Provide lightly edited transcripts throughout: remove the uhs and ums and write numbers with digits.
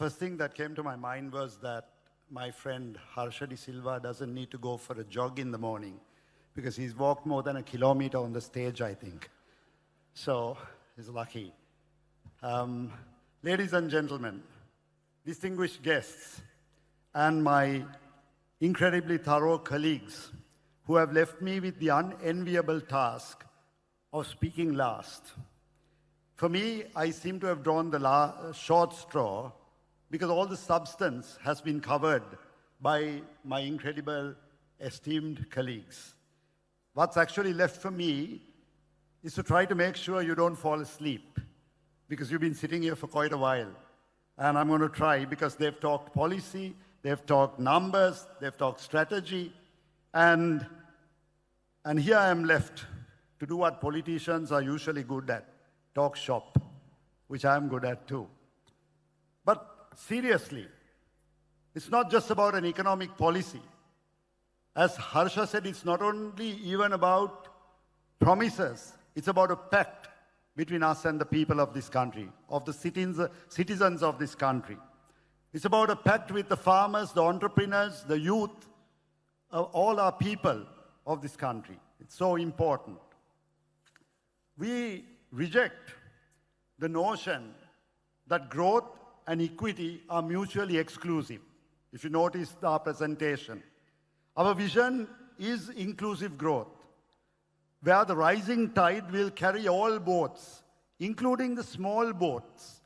first thing that came to my mind was that my friend Harsha De Silva doesn't need to go for a jog in the morning because he's walked more than a kilometer on the stage, I think. So he's lucky. Ladies and gentlemen, distinguished guests, and my incredibly thorough colleagues who have left me with the unenviable task of speaking last. For me, I seem to have drawn the short straw because all the substance has been covered by my incredible, esteemed colleagues. What's actually left for me is to try to make sure you don't fall asleep because you've been sitting here for quite a while. And I'm going to try because they've talked policy, they've talked numbers, they've talked strategy, and here I am left to do what politicians are usually good at, talk shop, which I'm good at too. But seriously, it's not just about an economic policy. As Harsha said, it's not only even about promises, it's about a pact between us and the people of this country, of the citizens of this country. It's about a pact with the farmers, the entrepreneurs, the youth, all our people of this country. It's so important. We reject the notion that growth and equity are mutually exclusive. If you notice our presentation, our vision is inclusive growth, where the rising tide will carry all boats, including the small boats,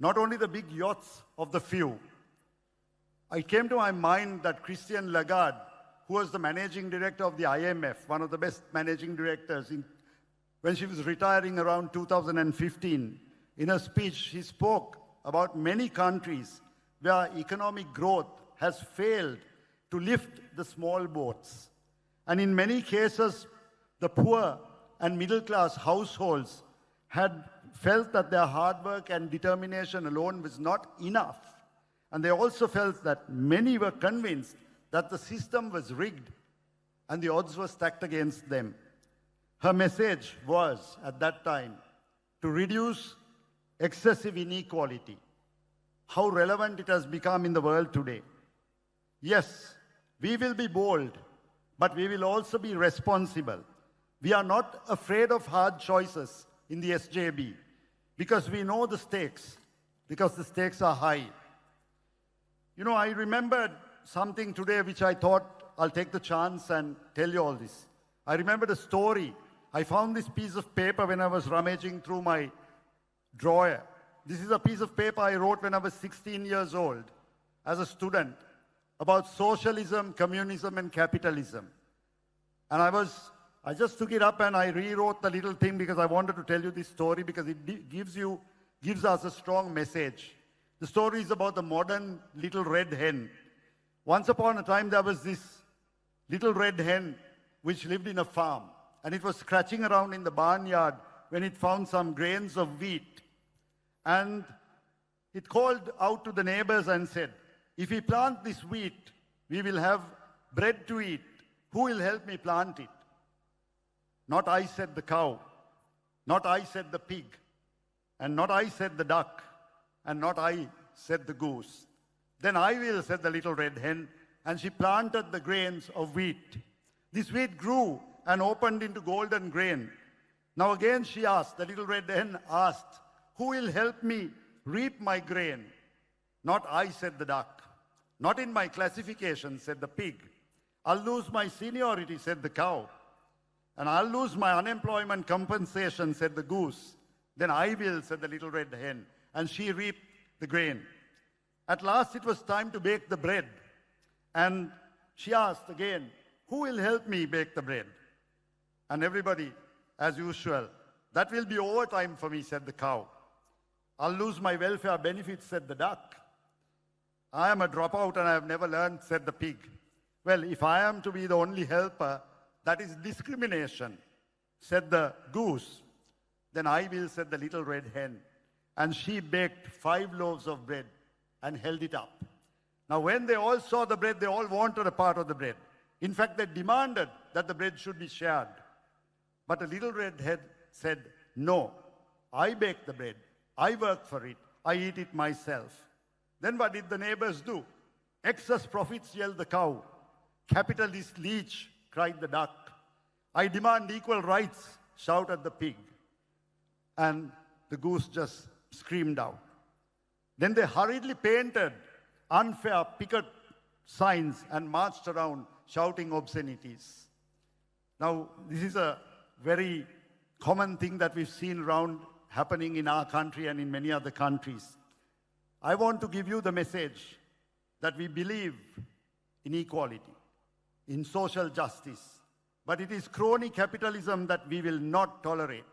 not only the big yachts of the few. It came to my mind that Christine Lagarde, who was the managing director of the IMF, one of the best managing directors, when she was retiring around 2015, in her speech, she spoke about many countries where economic growth has failed to lift the small boats. And in many cases, the poor and middle-class households had felt that their hard work and determination alone was not enough. And they also felt that many were convinced that the system was rigged and the odds were stacked against them. Her message was, at that time, to reduce excessive inequality. How relevant it has become in the world today. Yes, we will be bold, but we will also be responsible. We are not afraid of hard choices in the SJB because we know the stakes, because the stakes are high. You know, I remembered something today which I thought I'll take the chance and tell you all this. I remembered a story. I found this piece of paper when I was rummaging through my drawer. This is a piece of paper I wrote when I was 16 years old as a student about socialism, communism, and capitalism. And I just took it up and I rewrote the little thing because I wanted to tell you this story because it gives us a strong message. The story is about the modern Little Red Hen. Once upon a time, there was this little red hen which lived in a farm, and it was scratching around in the barnyard when it found some grains of wheat. And it called out to the neighbors and said, "If we plant this wheat, we will have bread to eat. Who will help me plant it?" "Not I," said the cow. "Not I," said the pig. And "not I," said the duck. And "not I," said the goose. "Then I will," said the little red hen, and she planted the grains of wheat. This wheat grew and opened into golden grain. Now again she asked, the little red hen asked, "Who will help me reap my grain?" "Not I," said the duck. "Not in my classification," said the pig. "I'll lose my seniority," said the cow. "And I'll lose my unemployment compensation," said the goose. "Then I will," said the little red hen, and she reaped the grain. At last it was time to bake the bread. And she asked again, "Who will help me bake the bread?" And everybody, as usual, "That will be overtime for me," said the cow. "I'll lose my welfare benefits," said the duck. "I am a dropout and I have never learned," said the pig. "Well, if I am to be the only helper, that is discrimination," said the goose. "Then I will," said the little red hen. And she baked 5 loaves of bread and held it up. Now, when they all saw the bread, they all wanted a part of the bread. In fact, they demanded that the bread should be shared. But the little red hen said, "No, I bake the bread. I work for it. I eat it myself." Then what did the neighbors do? Excess profits, yelled the cow. Capitalist leech, cried the duck. I demand equal rights, shouted the pig. And the goose just screamed out. Then they hurriedly painted unfair picket signs and marched around shouting obscenities. Now, this is a very common thing that we've seen around happening in our country and in many other countries. I want to give you the message that we believe in equality, in social justice, but it is crony capitalism that we will not tolerate.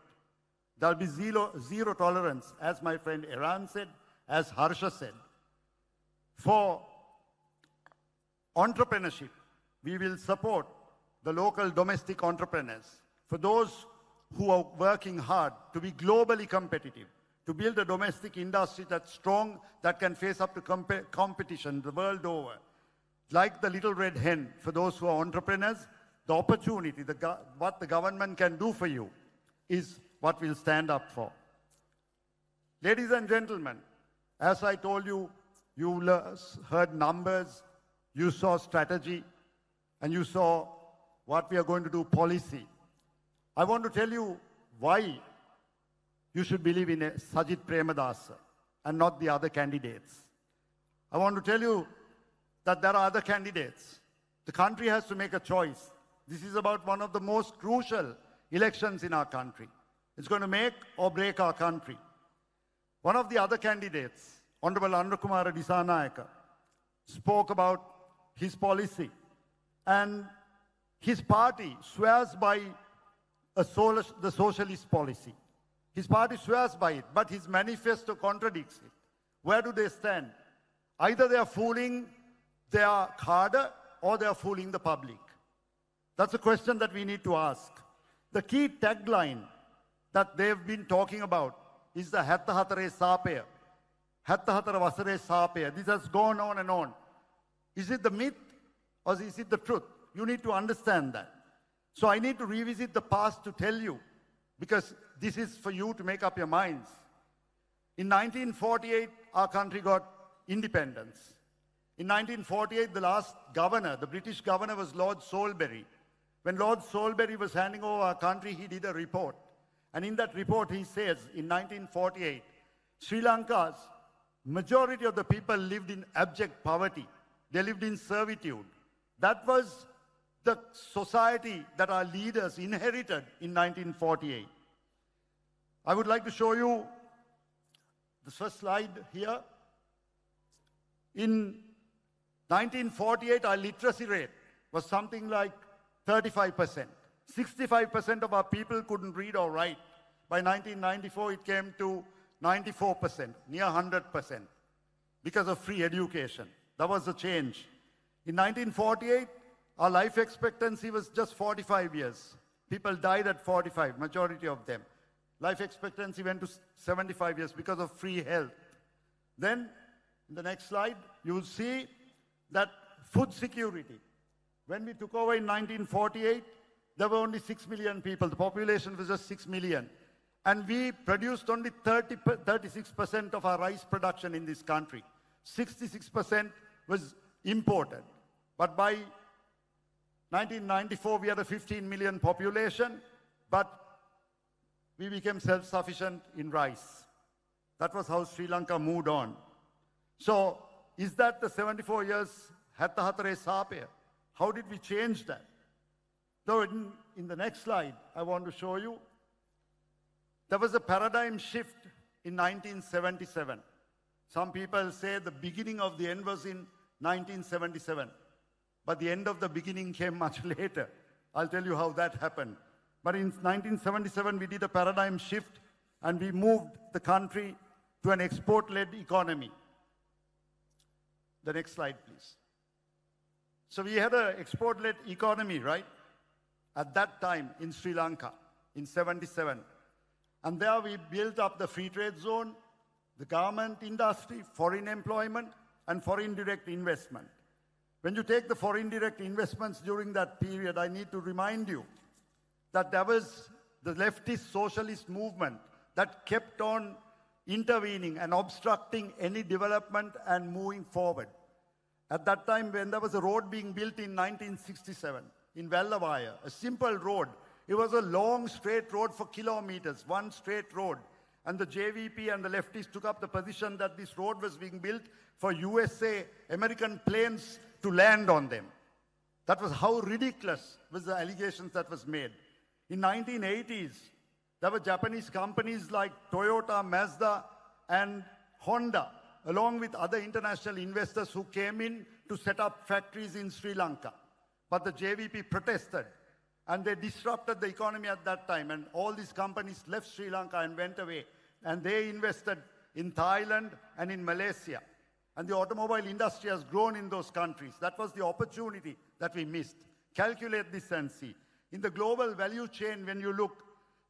There will be zero tolerance, as my friend Iran said, as Harsha said. For entrepreneurship, we will support the local domestic entrepreneurs. For those who are working hard to be globally competitive, to build a domestic industry that's strong, that can face up to competition the world over. Like the Little Red Hen, for those who are entrepreneurs, the opportunity, what the government can do for you is what we'll stand up for. Ladies and gentlemen, as I told you, you heard numbers, you saw strategy, and you saw what we are going to do policy. I want to tell you why you should believe in Sajith Premadasa and not the other candidates. I want to tell you that there are other candidates. The country has to make a choice. This is about one of the most crucial elections in our country. It's going to make or break our country. One of the other candidates, Honorable Anurakumara Disanayaka, spoke about his policy. And his party swears by the socialist policy. His party swears by it, but his manifesto contradicts it. Where do they stand? Either they are fooling their cadre or they are fooling the public. That's a question that we need to ask. The key tagline that they've been talking about is the Hatta Hatare Sapaya. Hatta Hatara Vasare Sapaya. This has gone on and on. Is it the myth or is it the truth? You need to understand that. So I need to revisit the past to tell you, because this is for you to make up your minds. In 1948, our country got independence. In 1948, the last governor, the British governor, was Lord Salisbury. When Lord Salisbury was handing over our country, he did a report. And in that report, he says, in 1948, Sri Lanka's majority of the people lived in abject poverty. They lived in servitude. That was the society that our leaders inherited in 1948. I would like to show you the first slide here. In 1948, our literacy rate was something like 35%. 65% of our people couldn't read or write. By 1994, it came to 94%, near 100%, because of free education. That was the change. In 1948, our life expectancy was just 45 years. People died at 45, majority of them. Life expectancy went to 75 years because of free health. Then, in the next slide, you will see that food security. When we took over in 1948, there were only 6 million people. The population was just 6 million. And we produced only 36% of our rice production in this country. 66% was imported. But by 1994, we had a 15 million population, but we became self-sufficient in rice. That was how Sri Lanka moved on. So, is that the 74 years Hatta Hatare Sapaya? How did we change that? So, in the next slide, I want to show you, there was a paradigm shift in 1977. Some people say the beginning of the end was in 1977. But the end of the beginning came much later. I'll tell you how that happened. But in 1977, we did a paradigm shift and we moved the country to an export-led economy. The next slide, please. So we had an export-led economy, right? At that time in Sri Lanka, in 77. And there we built up the free trade zone, the garment industry, foreign employment, and foreign direct investment. When you take the foreign direct investments during that period, I need to remind you that there was the leftist socialist movement that kept on intervening and obstructing any development and moving forward. At that time, when there was a road being built in 1967 in Vellavaya, a simple road, it was a long straight road for kilometers, one straight road. And the JVP and the leftists took up the position that this road was being built for USA, American planes to land on them. That was how ridiculous was the allegations that was made. In 1980s, there were Japanese companies like Toyota, Mazda, and Honda, along with other international investors who came in to set up factories in Sri Lanka. But the JVP protested, and they disrupted the economy at that time, and all these companies left Sri Lanka and went away, and they invested in Thailand and in Malaysia. And the automobile industry has grown in those countries. That was the opportunity that we missed. Calculate this and see. In the global value chain, when you look,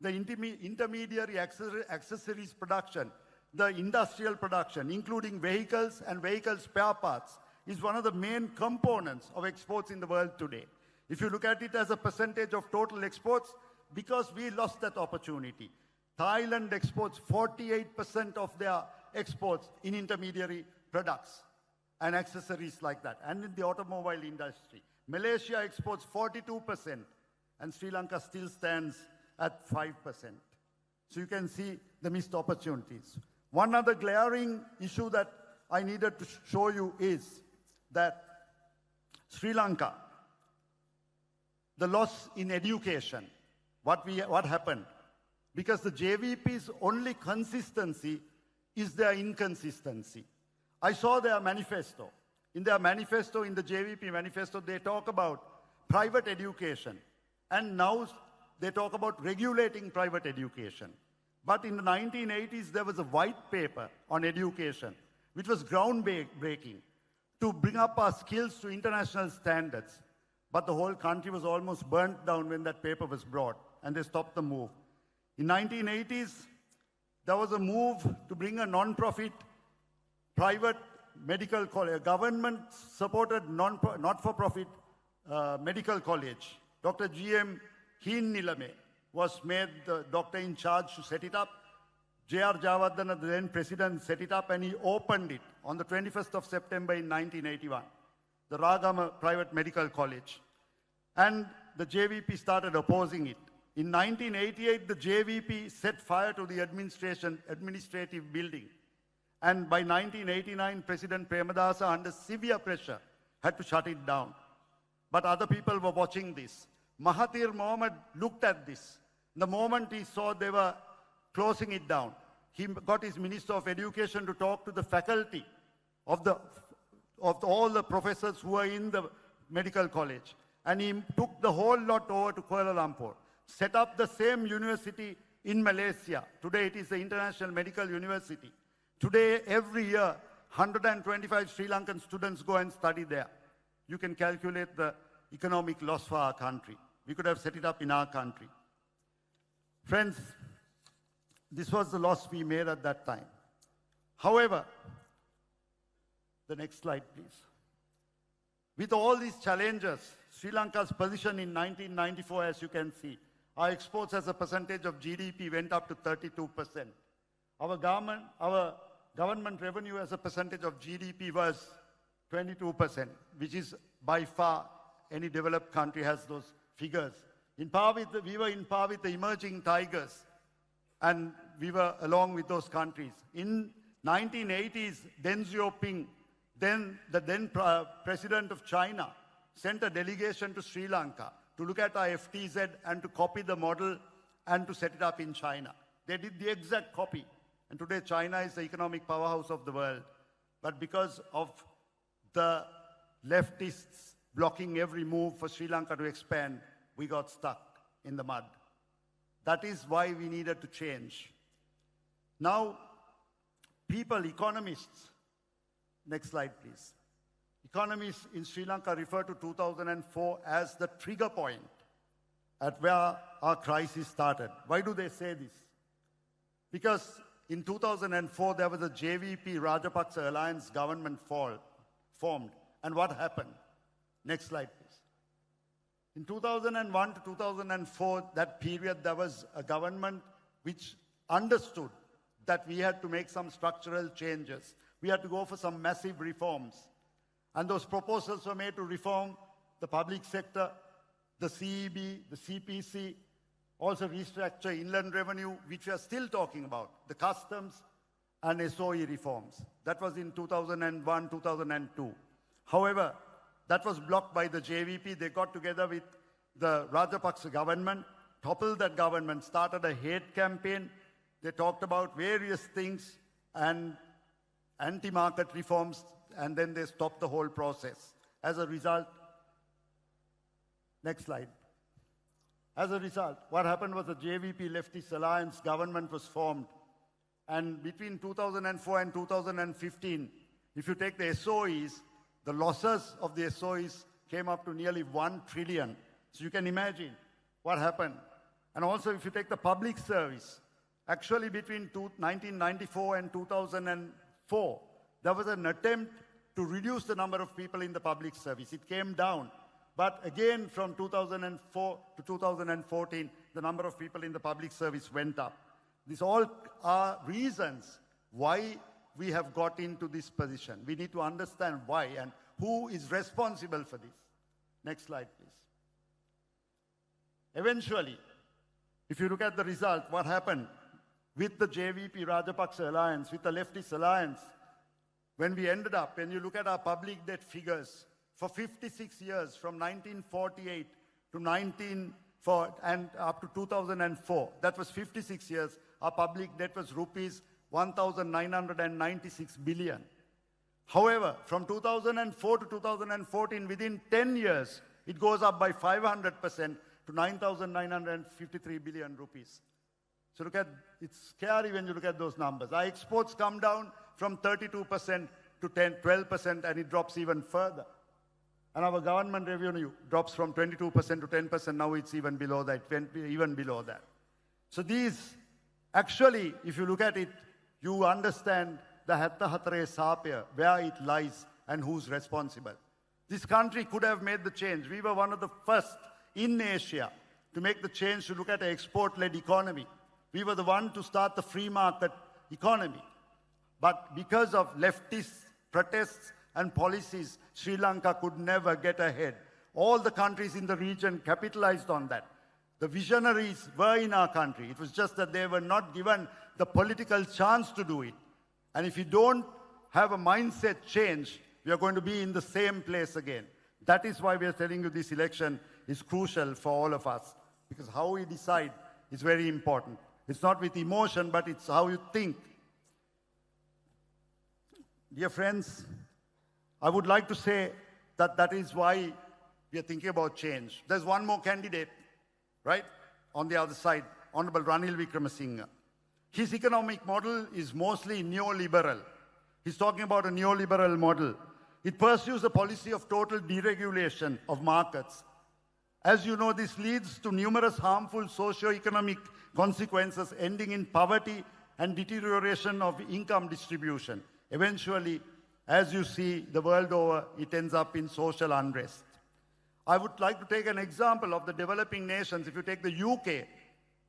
the intermediary accessories production, the industrial production, including vehicles and vehicle spare parts, is one of the main components of exports in the world today. If you look at it as a percentage of total exports, because we lost that opportunity, Thailand exports 48% of their exports in intermediary products and accessories like that, and in the automobile industry. Malaysia exports 42%, and Sri Lanka still stands at 5%. So you can see the missed opportunities. One other glaring issue that I needed to show you is that Sri Lanka, the loss in education, what happened? Because the JVP's only consistency is their inconsistency. I saw their manifesto. In their manifesto, in the JVP manifesto, they talk about private education. And now they talk about regulating private education. But in the 1980s, there was a white paper on education, which was groundbreaking to bring up our skills to international standards. But the whole country was almost burnt down when that paper was brought, and they stopped the move. In 1980s, there was a move to bring a non-profit private medical college, a government-supported not-for-profit medical college. Dr. G.M. Hinnilame was made the doctor in charge to set it up. J.R. Jayawardena, the then president, set it up, and he opened it on the 21st of September in 1981, the Ragama Private Medical College. And the JVP started opposing it. In 1988, the JVP set fire to the administrative building. And by 1989, President Premadasa, under severe pressure, had to shut it down. But other people were watching this. Mahathir Mohamad looked at this. The moment he saw they were closing it down, he got his Minister of Education to talk to the faculty of all the professors who were in the medical college. And he took the whole lot over to Kuala Lumpur, set up the same university in Malaysia. Today it is the International Medical University. Today, every year, 125 Sri Lankan students go and study there. You can calculate the economic loss for our country. We could have set it up in our country. Friends, this was the loss we made at that time. However, the next slide, please. With all these challenges, Sri Lanka's position in 1994, as you can see, our exports as a percentage of GDP went up to 32%. Our government revenue as a percentage of GDP was 22%, which is by far any developed country has those figures. We were in par with the emerging tigers, and we were along with those countries. In 1980s, Deng Xiaoping, the then president of China, sent a delegation to Sri Lanka to look at our FTZ and to copy the model and to set it up in China. They did the exact copy. And today China is the economic powerhouse of the world. But because of the leftists blocking every move for Sri Lanka to expand, we got stuck in the mud. That is why we needed to change. Now, economists, next slide please. Economists in Sri Lanka refer to 2004 as the trigger point at where our crisis started. Why do they say this? Because in 2004, there was a JVP Rajapaksa alliance government formed. And what happened? Next slide, please. In 2001 to 2004, that period, there was a government which understood that we had to make some structural changes. We had to go for some massive reforms. And those proposals were made to reform the public sector, the CEB, the CPC, also restructure inland revenue, which we are still talking about, the customs and SOE reforms. That was in 2001, 2002. However, that was blocked by the JVP. They got together with the Rajapaksa government, toppled that government, started a hate campaign. They talked about various things and anti-market reforms, and then they stopped the whole process. As a result, next slide. As a result, what happened was the JVP Leftist Alliance government was formed. And between 2004 and 2015, if you take the SOEs, the losses of the SOEs came up to nearly 1 trillion. So you can imagine what happened. And also, if you take the public service, actually between 1994 and 2004, there was an attempt to reduce the number of people in the public service. It came down. But again, from 2004 to 2014, the number of people in the public service went up. These all are reasons why we have got into this position. We need to understand why and who is responsible for this. Next slide, please. Eventually, if you look at the result, what happened with the JVP Rajapaksa alliance, with the leftist alliance, when we ended up, when you look at our public debt figures, for 56 years, from 1948 to and up to 2004, that was 56 years, our public debt was rupees 1,996 billion. However, from 2004 to 2014, within 10 years, it goes up by 500% to 9,953 billion rupees. So look at, it's scary when you look at those numbers. Our exports come down from 32% to 12%, and it drops even further. And our government revenue drops from 22% to 10%. Now it's even below that, even below that. So these, actually, if you look at it, you understand the Hatta Hatare Sapya, where it lies and who's responsible. This country could have made the change. We were one of the first in Asia to make the change to look at an export-led economy. We were the one to start the free market economy. But because of leftist protests and policies, Sri Lanka could never get ahead. All the countries in the region capitalized on that. The visionaries were in our country. It was just that they were not given the political chance to do it. And if you don't have a mindset change, we are going to be in the same place again. That is why we are telling you this election is crucial for all of us, because how we decide is very important. It's not with emotion, but it's how you think. Dear friends, I would like to say that that is why we are thinking about change. There's one more candidate, right, on the other side, Honorable Ranil Wickremesinghe. His economic model is mostly neoliberal. He's talking about a neoliberal model. It pursues a policy of total deregulation of markets. As you know, this leads to numerous harmful socio-economic consequences, ending in poverty and deterioration of income distribution. Eventually, as you see the world over, it ends up in social unrest. I would like to take an example of the developing nations. If you take the UK,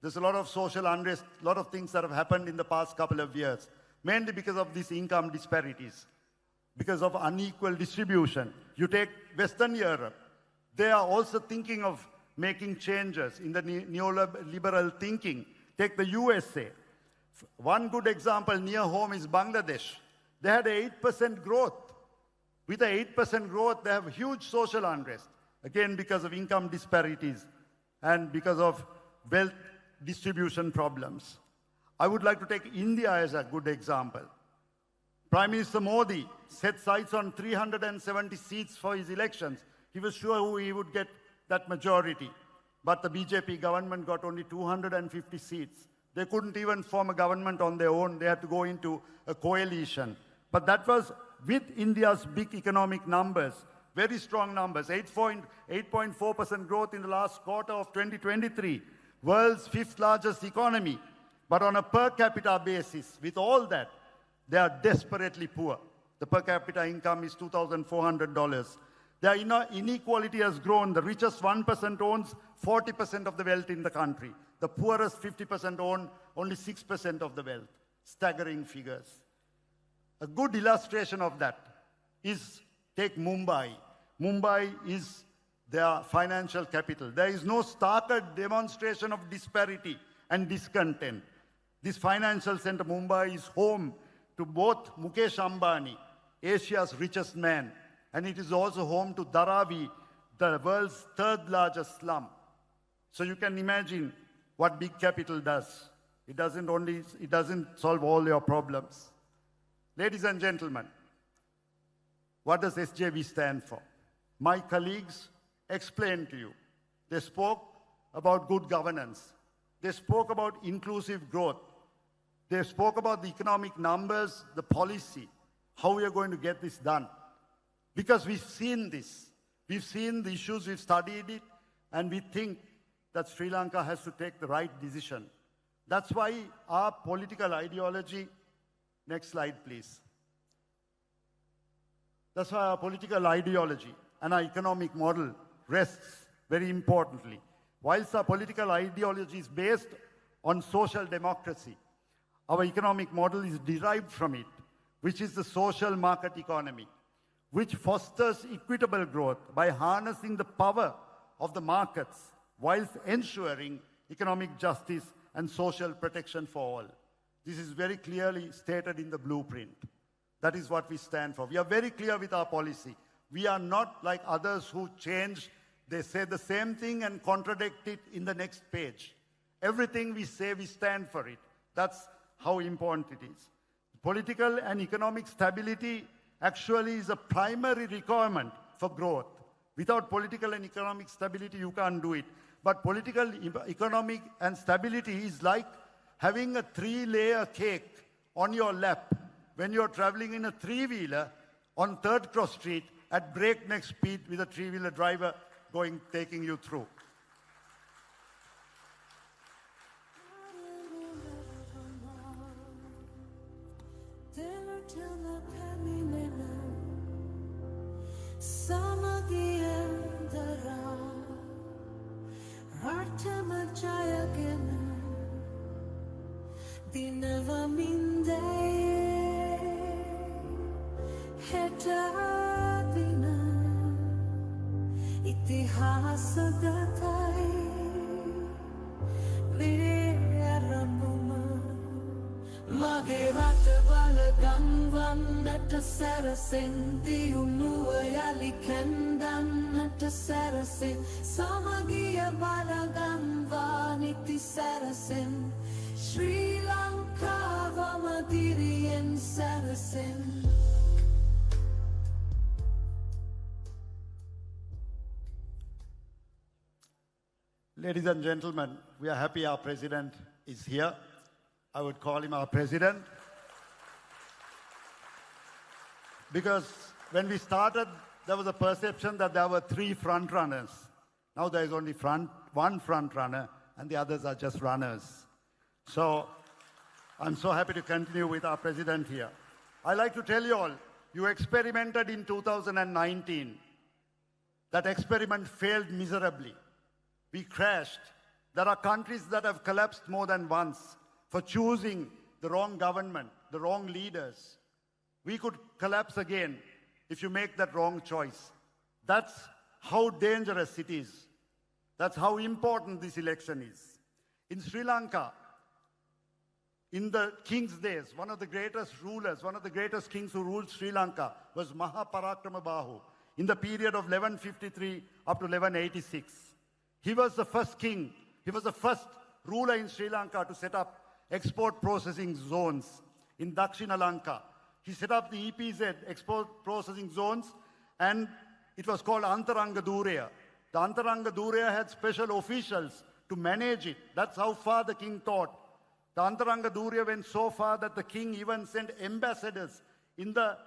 there's a lot of social unrest, a lot of things that have happened in the past couple of years, mainly because of these income disparities, because of unequal distribution. You take Western Europe, they are also thinking of making changes in the neoliberal thinking. Take the USA. One good example near home is Bangladesh. They had an 8% growth. With the 8% growth, they have huge social unrest. Again, because of income disparities and because of wealth distribution problems. I would like to take India as a good example. Prime Minister Modi set sights on 370 seats for his elections. He was sure he would get that majority. But the BJP government got only 250 seats. They couldn't even form a government on their own. They had to go into a coalition. But that was with India's big economic numbers, very strong numbers, 8.4% growth in the last quarter of 2023, world's 5th largest economy. But on a per capita basis, with all that, they are desperately poor. The per capita income is $2,400. Their inequality has grown. The richest 1% owns 40% of the wealth in the country. The poorest 50% own only 6% of the wealth. Staggering figures. A good illustration of that is, take Mumbai. Mumbai is their financial capital. There is no starker demonstration of disparity and discontent. This financial center, Mumbai, is home to both Mukesh Ambani, Asia's richest man, and it is also home to Dharavi, the world's third largest slum. So you can imagine what big capital does. It doesn't solve all your problems. Ladies and gentlemen, what does SJV stand for? My colleagues explained to you. They spoke about good governance. They spoke about inclusive growth. They spoke about the economic numbers, the policy, how we are going to get this done. Because we've seen this. We've seen the issues, we've studied it, and we think that Sri Lanka has to take the right decision. That's why our political ideology, next slide please. That's why our political ideology and our economic model rests very importantly. Whilst our political ideology is based on social democracy, our economic model is derived from it, which is the social market economy, which fosters equitable growth by harnessing the power of the markets whilst ensuring economic justice and social protection for all. This is very clearly stated in the blueprint. That is what we stand for. We are very clear with our policy. We are not like others who change. They say the same thing and contradict it in the next page. Everything we say, we stand for it. That's how important it is. Political and economic stability actually is a primary requirement for growth. Without political and economic stability, you can't do it. But political, economic, and stability is like having a 3-layer cake on your lap when you're traveling in a 3-wheeler on 3rd Cross Street at breakneck speed with a 3-wheeler driver taking you through. Sri Lanka Vamadirian Saracen. Ladies and gentlemen, we are happy our president is here. I would call him our president. Because when we started, there was a perception that there were 3 front runners. Now there is only one front runner, and the others are just runners. So I'm so happy to continue with our president here. I'd like to tell you all, you experimented in 2019. That experiment failed miserably. We crashed. There are countries that have collapsed more than once for choosing the wrong government, the wrong leaders. We could collapse again if you make that wrong choice. That's how dangerous it is. That's how important this election is. In Sri Lanka, in the king's days, one of the greatest rulers, one of the greatest kings who ruled Sri Lanka was Mahaparakramabahu in the period of 1153 up to 1186. He was the first king. He was the first ruler in Sri Lanka to set up export processing zones in Dakshina Lanka. He set up the EPZ, export processing zones, and it was called Antaranga Durya. The Antaranga Durya had special officials to manage it. That's how far the king thought. The Antaranga Durya went so far that the king even sent ambassadors in the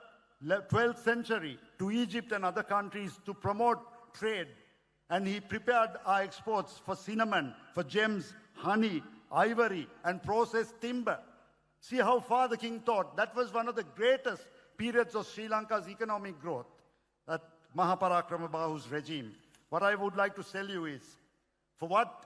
12th century to Egypt and other countries to promote trade. And he prepared our exports for cinnamon, for gems, honey, ivory, and processed timber. See how far the king thought. That was one of the greatest periods of Sri Lanka's economic growth, that Mahaparakramabahu's regime. What I would like to tell you is, for what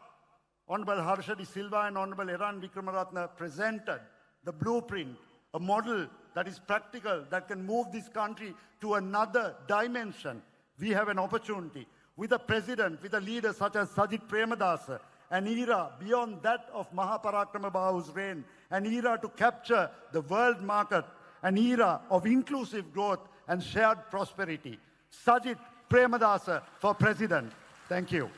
Honorable Harsha De Silva and Honorable Eran Vikramaratne presented, the blueprint, a model that is practical, that can move this country to another dimension. We have an opportunity with a president, with a leader such as Sajith Premadasa, an era beyond that of Mahaparakrama Bahu's reign, an era to capture the world market, an era of inclusive growth and shared prosperity. Sajith Premadasa for president. Thank you.